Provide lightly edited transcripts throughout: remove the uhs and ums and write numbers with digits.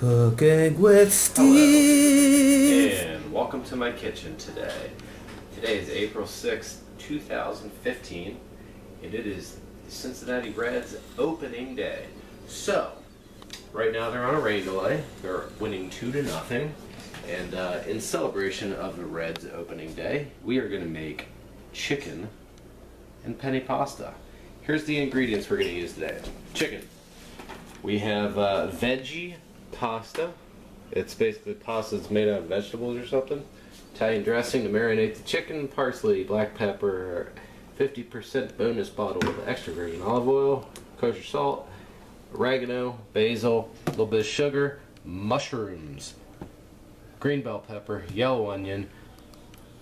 Cooking with Steve. Hello, and welcome to my kitchen today. Today is April 6th, 2015, and it is the Cincinnati Reds opening day. So, right now they're on a rain delay. They're winning 2-0, and in celebration of the Reds opening day, we are going to make chicken and penne pasta. Here's the ingredients we're going to use today. Chicken. We have veggie pasta. It's basically pasta that's made out of vegetables or something. Italian dressing to marinate the chicken, parsley, black pepper, 50% bonus bottle of extra virgin olive oil, kosher salt, oregano, basil, a little bit of sugar, mushrooms, green bell pepper, yellow onion,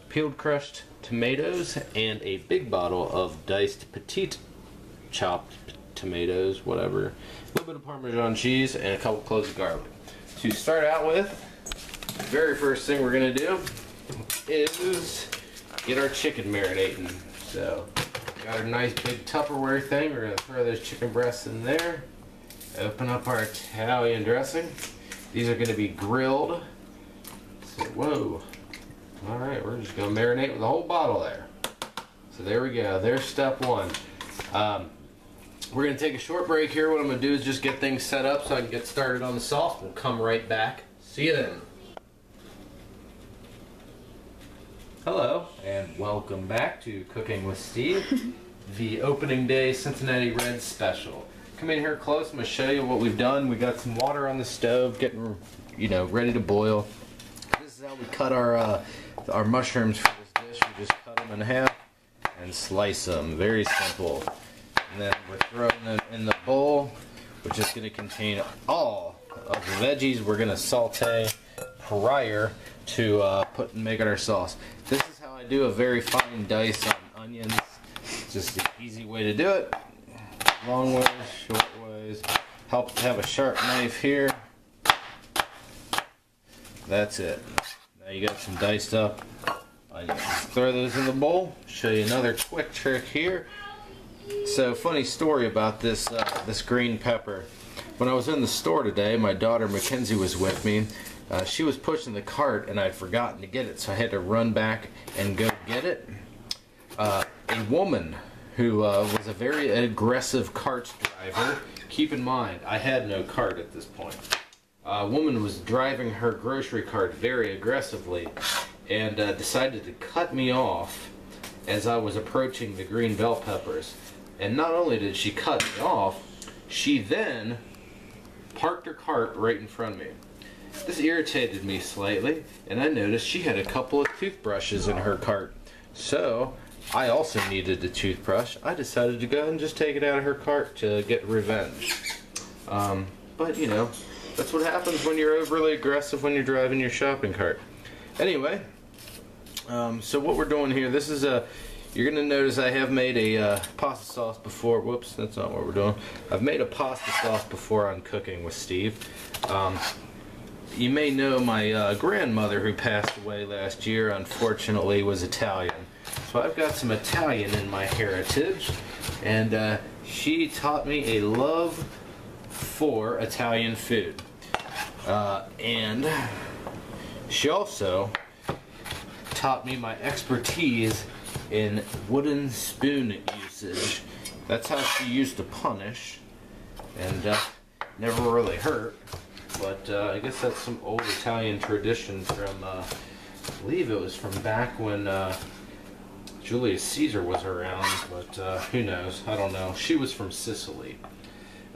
peeled crushed tomatoes, and a big bottle of diced petite chopped tomatoes, whatever. A little bit of Parmesan cheese and a couple cloves of garlic. To start out with, the very first thing we're going to do is get our chicken marinating. So, got our nice big Tupperware thing. We're going to throw those chicken breasts in there. Open up our Italian dressing. These are going to be grilled. So, whoa. Alright, we're just going to marinate with a whole bottle there. So there we go. There's step one. We're going to take a short break here. What I'm going to do is just get things set up so I can get started on the sauce. We'll come right back. See you then. Hello, and welcome back to Cooking with Steve, the opening day Cincinnati Reds special. Come in here close. I'm going to show you what we've done. We got some water on the stove getting, ready to boil. This is how we cut our mushrooms for this dish. We just cut them in half and slice them. Very simple. And then we're throwing them in the bowl, which is going to contain all of the veggies we're going to saute prior to making our sauce. This is how I do a very fine dice on onions. It's just an easy way to do it. Long ways, short ways. Helps to have a sharp knife here. That's it. Now you got some diced up onions. Throw those in the bowl. Show you another quick trick here. So, funny story about this this green pepper. When I was in the store today, my daughter Mackenzie was with me. She was pushing the cart and I'd forgotten to get it, so I had to run back and go get it. A woman who was a very aggressive cart driver. Keep in mind, I had no cart at this point. A woman was driving her grocery cart very aggressively and decided to cut me off as I was approaching the green bell peppers. And not only did she cut me off, she then parked her cart right in front of me. This irritated me slightly, and I noticed she had a couple of toothbrushes in her cart. So, I also needed a toothbrush. I decided to go and just take it out of her cart to get revenge. But, that's what happens when you're overly aggressive when you're driving your shopping cart. Anyway, so what we're doing here, this is you're going to notice I have made a pasta sauce before. Whoops, that's not what we're doing. I've made a pasta sauce before on Cooking with Steve. You may know my grandmother who passed away last year, unfortunately, was Italian. So I've got some Italian in my heritage, and she taught me a love for Italian food. And she also taught me my expertise in wooden spoon usage. That's how she used to punish, and never really hurt. But I guess that's some old Italian tradition from, I believe it was from back when Julius Caesar was around, but who knows? I don't know. She was from Sicily.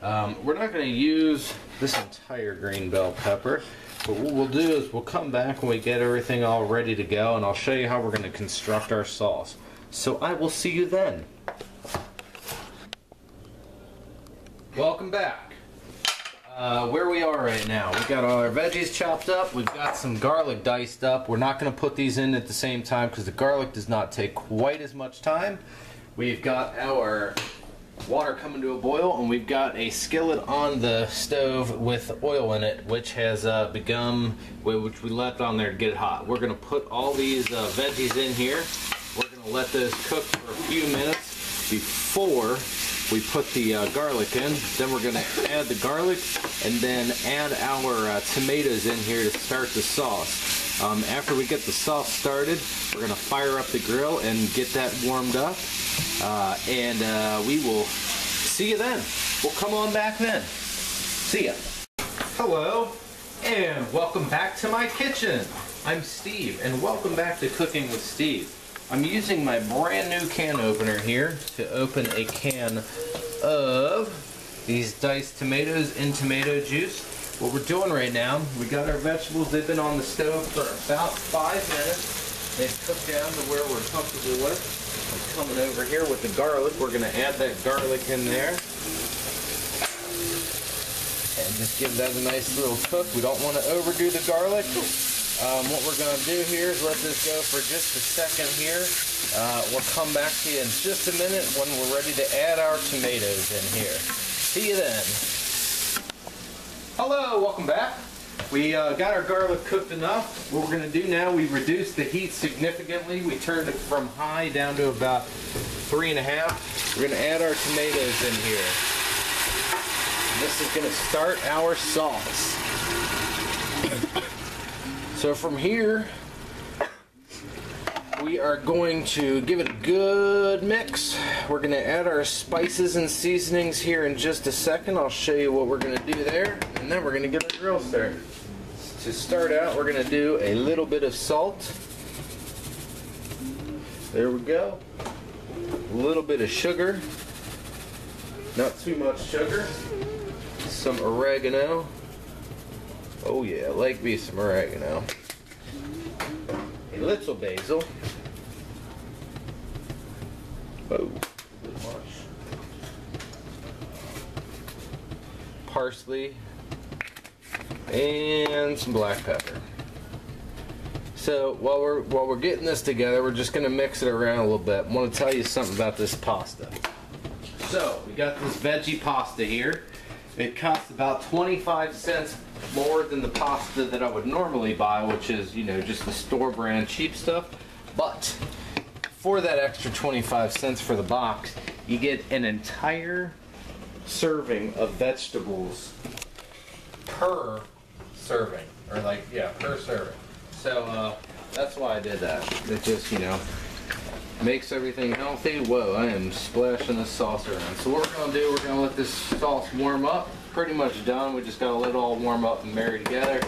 We're not going to use this entire green bell pepper, but what we'll do is we'll come back when we get everything all ready to go, and I'll show you how we're going to construct our sauce. So I will see you then. Welcome back. Where we are right now, we've got all our veggies chopped up, we've got some garlic diced up. We're not going to put these in at the same time because the garlic does not take quite as much time. We've got our water coming to a boil, and we've got a skillet on the stove with oil in it, which has which we left on there to get it hot. We're going to put all these veggies in here. We're going to let those cook for a few minutes before we put the garlic in. Then we're going to add the garlic and then add our tomatoes in here to start the sauce. After we get the sauce started, we're going to fire up the grill and get that warmed up. We will see you then. We'll come on back then. See ya. Hello, and welcome back to my kitchen. I'm Steve, and welcome back to Cooking with Steve. I'm using my brand new can opener here to open a can of these diced tomatoes in tomato juice. What we're doing right now, we got our vegetables. They've been on the stove for about 5 minutes. They've cooked down to where we're comfortable with. I'm coming over here with the garlic. We're going to add that garlic in there. And just give that a nice little cook. We don't want to overdo the garlic. What we're going to do here is let this go for just a second here. We'll come back to you in just a minute when we're ready to add our tomatoes in here. See you then. Hello, welcome back. We got our garlic cooked enough. What we're going to do now, we reduced the heat significantly. We turned it from high down to about 3.5. We're going to add our tomatoes in here. This is going to start our sauce. So from here, we are going to give it a good mix. We're going to add our spices and seasonings here in just a second. I'll show you what we're going to do there, and then we're going to get our grill started. To start out, we're going to do a little bit of salt. There we go. A little bit of sugar. Not too much sugar. Some oregano. Oh yeah, like me some oregano. A little basil. Oh, too much. Parsley. And some black pepper. So while we're getting this together, we're just going to mix it around a little bit. I want to tell you something about this pasta. So we got this veggie pasta here. It costs about 25 cents more than the pasta that I would normally buy, which is, you know, just the store brand cheap stuff. But for that extra 25 cents for the box, you get an entire serving of vegetables per serving, or like, yeah, per serving. So that's why I did that. It just, you know, makes everything healthy. Whoa, I am splashing this sauce around. So what we're going to do, we're going to let this sauce warm up. Pretty much done. We just got to let it all warm up and marry together.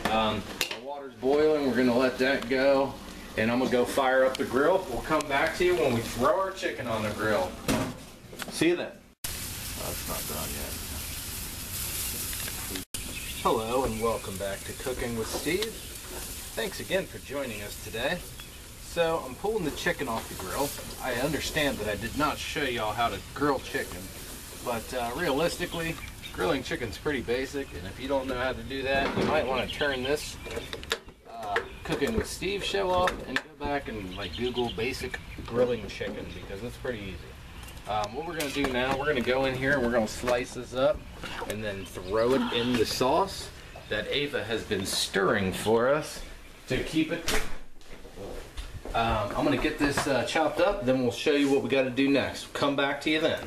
Our water's boiling. We're going to let that go. And I'm going to go fire up the grill. We'll come back to you when we throw our chicken on the grill. See you then. Oh, it's not done yet. Hello and welcome back to Cooking with Steve. Thanks again for joining us today. So I'm pulling the chicken off the grill. I understand that I did not show y'all how to grill chicken, but realistically, grilling chicken's pretty basic, and if you don't know how to do that, you might want to turn this Cooking with Steve show off and go back and like Google basic grilling chicken, because it's pretty easy. What we're going to do now, we're going to go in here and we're going to slice this up and then throw it in the sauce that Ava has been stirring for us to keep it. I'm going to get this chopped up, then we'll show you what we got to do next. Come back to you then.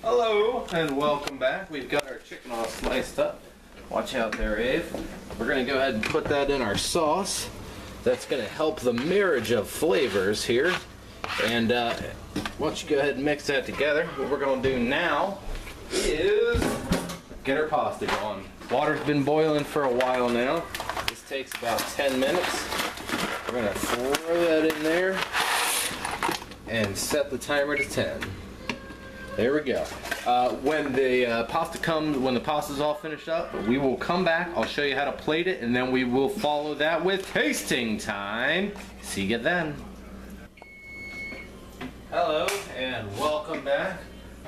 Hello and welcome back. We've got our chicken all sliced up. Watch out there, Ave. We're going to go ahead and put that in our sauce. That's going to help the marriage of flavors here. And why don't you go ahead and mix that together. What we're going to do now is get our pasta going. Water's been boiling for a while now. This takes about 10 minutes. We're going to throw that in there and set the timer to 10. There we go. When the pasta's all finished up, we will come back. I'll show you how to plate it, and then we will follow that with tasting time. See you then. Hello and welcome back.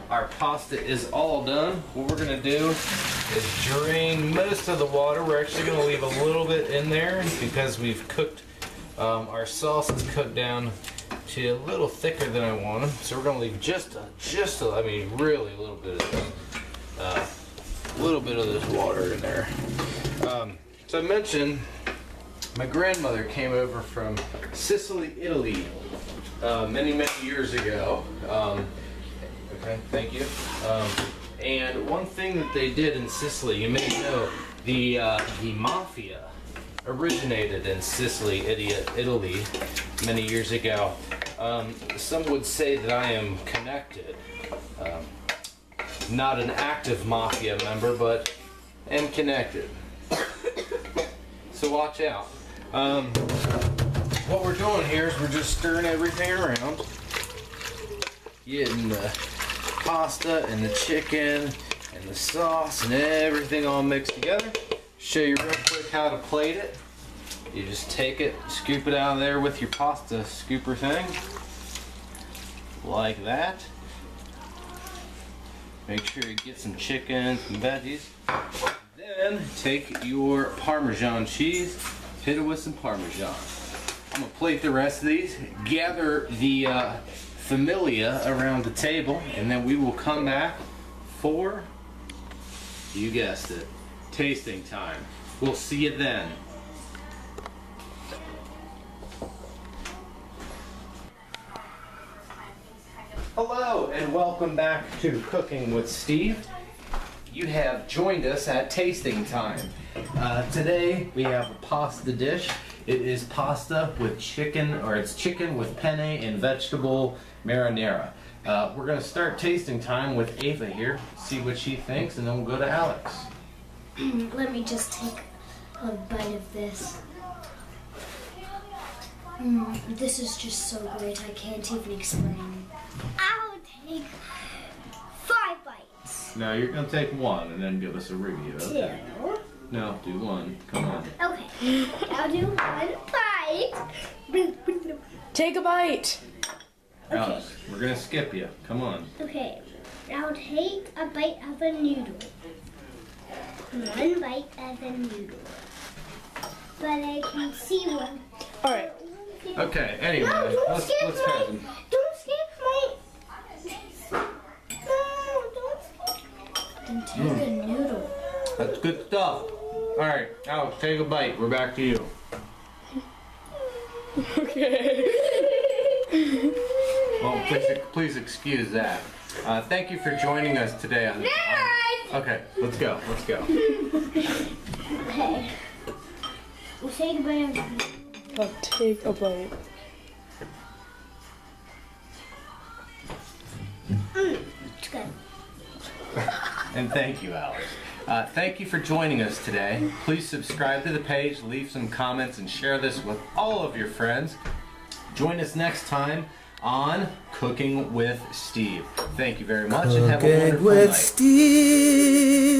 Our pasta is all done. What we're going to do is drain most of the water. We're actually going to leave a little bit in there because we've cooked, our sauce is cooked down to a little thicker than I want them. So we're going to leave just a, I mean really a little bit of this water in there. So I mentioned my grandmother came over from Sicily, Italy many years ago. Okay, thank you. And one thing that they did in Sicily, you may know, the mafia originated in Sicily, Italy, many years ago. Some would say that I am connected. Not an active mafia member, but am connected. So watch out. What we're doing here is we're just stirring everything around. Getting the pasta and the chicken and the sauce and everything all mixed together. Show you real quick how to plate it. You just take it, scoop it out of there with your pasta scooper thing. Like that. Make sure you get some chicken, some veggies. Then take your Parmesan cheese, hit it with some Parmesan. I'm gonna plate the rest of these, gather the familia around the table, and then we will come back for, you guessed it, tasting time. We'll see you then. Hello and welcome back to Cooking with Steve. You have joined us at tasting time. Today we have a pasta dish. It is pasta with chicken, or it's chicken with penne and vegetable marinara. We're going to start tasting time with Ava here, see what she thinks, and then we'll go to Alex. Let me just take a bite of this. This is just so great, I can't even explain. I'll take 5 bites. No, you're going to take one and then give us a review. Okay? 2. No, do one. Come on. Okay, I'll do 1 bite. Take a bite. Alex, we're going to skip you. Come on. Okay, I'll take a bite of a noodle. 1 bite of a noodle. But I can see one. Alright. Okay, anyway, No, don't let's skip have them. Don't skip my... No, don't skip. Then take a noodle. That's good stuff. Alright, Alex, take a bite. We're back to you. Okay. Well, please excuse that. Thank you for joining us today on... Okay, let's go. Let's go. Okay. We'll say goodbye. I'll take a bite. It's good. And thank you, Alex. Thank you for joining us today. Please subscribe to the page, leave some comments, and share this with all of your friends. Join us next time on Cooking with Steve. Thank you very much, and have a Cooking wonderful with night. Steve.